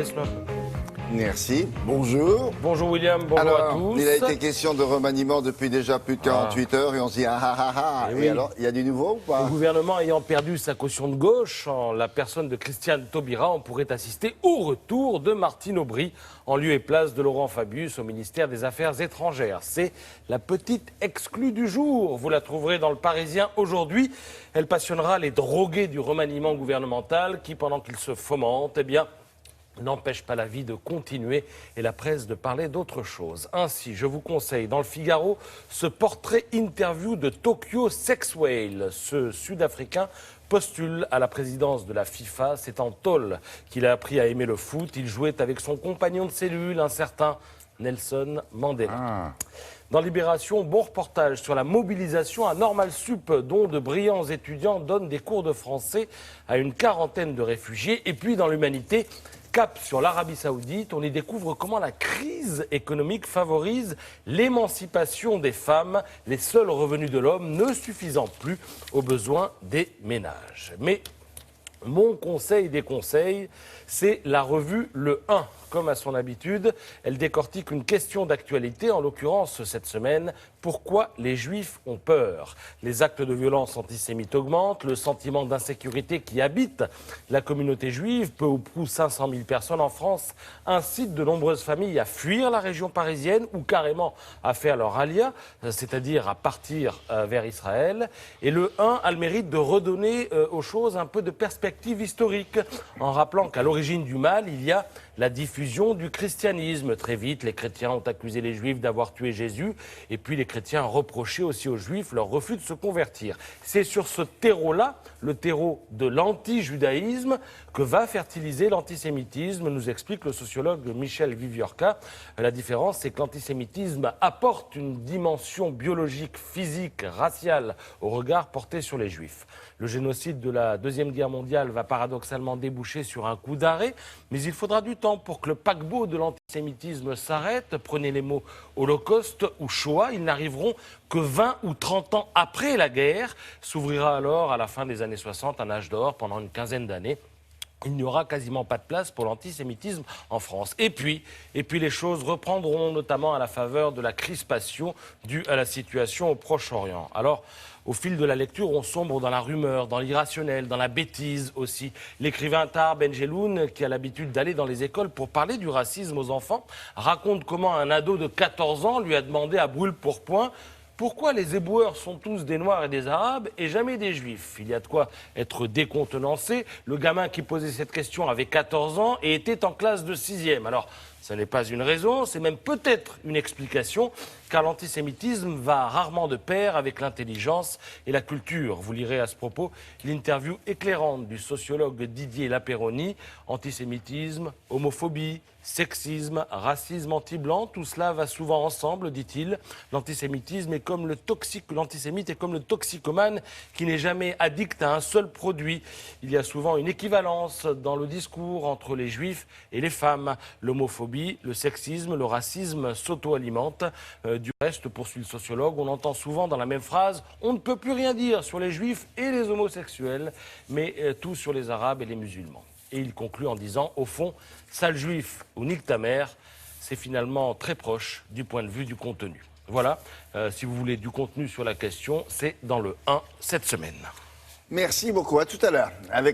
Baisse-le un peu. Merci. Bonjour. Bonjour William, bonjour Alors, à tous. il a été question de remaniement depuis déjà plus de 48 heures et on se dit ah ah ah ah. Eh Et oui. alors, il y a du nouveau ou pas? Le gouvernement ayant perdu sa caution de gauche, en la personne de Christiane Taubira, on pourrait assister au retour de Martine Aubry en lieu et place de Laurent Fabius au ministère des Affaires étrangères. C'est la petite exclue du jour. Vous la trouverez dans le Parisien aujourd'hui. Elle passionnera les drogués du remaniement gouvernemental qui, pendant qu'il se fomente, n'empêche pas la vie de continuer et la presse de parler d'autre chose. Ainsi, je vous conseille dans le Figaro ce portrait interview de Tokyo Sexwale. Ce Sud-Africain postule à la présidence de la FIFA. C'est en tôle qu'il a appris à aimer le foot. Il jouait avec son compagnon de cellule, un certain Nelson Mandela. Dans Libération, bon reportage sur la mobilisation à Normal Sup, dont de brillants étudiants donnent des cours de français à une quarantaine de réfugiés. Et puis dans l'Humanité, cap sur l'Arabie Saoudite, on y découvre comment la crise économique favorise l'émancipation des femmes, les seuls revenus de l'homme ne suffisant plus aux besoins des ménages. Mais mon conseil des conseils, c'est la revue Le 1. Comme à son habitude, elle décortique une question d'actualité, en l'occurrence cette semaine, pourquoi les Juifs ont peur? Les actes de violence antisémites augmentent, le sentiment d'insécurité qui habite la communauté juive, peu ou prou 500 000 personnes en France, incite de nombreuses familles à fuir la région parisienne ou carrément à faire leur alia, c'est-à-dire à partir vers Israël. Et le 1 a le mérite de redonner aux choses un peu de perspective historique, en rappelant qu'à l'origine du mal, il y a la diffusion du christianisme. Très vite, les chrétiens ont accusé les juifs d'avoir tué Jésus, et puis les chrétiens reprochaient aussi aux juifs leur refus de se convertir. C'est sur ce terreau-là, le terreau de l'anti-judaïsme, que va fertiliser l'antisémitisme, nous explique le sociologue Michel Viviorca. La différence, c'est que l'antisémitisme apporte une dimension biologique, physique, raciale au regard porté sur les juifs. Le génocide de la Deuxième Guerre mondiale va paradoxalement déboucher sur un coup d'arrêt, mais il faudra du temps pour que le paquebot de l'antisémitisme s'arrête. Prenez les mots Holocauste ou Shoah, ils n'arriveront que 20 ou 30 ans après la guerre. S'ouvrira alors, à la fin des années 60, un âge d'or pendant une quinzaine d'années. Il n'y aura quasiment pas de place pour l'antisémitisme en France. Et puis les choses reprendront, notamment à la faveur de la crispation due à la situation au Proche-Orient. Alors, au fil de la lecture, on sombre dans la rumeur, dans l'irrationnel, dans la bêtise aussi. L'écrivain Tahar Benjeloun, qui a l'habitude d'aller dans les écoles pour parler du racisme aux enfants, raconte comment un ado de 14 ans lui a demandé à brûle-pourpoint: pourquoi les éboueurs sont tous des Noirs et des Arabes et jamais des Juifs? Il y a de quoi être décontenancé. Le gamin qui posait cette question avait 14 ans et était en classe de 6e. Alors, ce n'est pas une raison, c'est même peut-être une explication, car l'antisémitisme va rarement de pair avec l'intelligence et la culture. Vous lirez à ce propos l'interview éclairante du sociologue Didier Lapéronie. Antisémitisme, homophobie, sexisme, racisme anti-blanc, tout cela va souvent ensemble, dit-il. L'antisémitisme est comme l'antisémite est comme le toxicomane qui n'est jamais addict à un seul produit. Il y a souvent une équivalence dans le discours entre les juifs et les femmes. L'homophobie, le sexisme, le racisme s'auto-alimentent. Du reste, poursuit le sociologue, on entend souvent dans la même phrase: on ne peut plus rien dire sur les juifs et les homosexuels, mais tout sur les arabes et les musulmans. Et il conclut en disant: au fond, sale juif ou nique ta mère, c'est finalement très proche du point de vue du contenu. Voilà, si vous voulez du contenu sur la question, c'est dans le 1 cette semaine. Merci beaucoup. À tout à l'heure.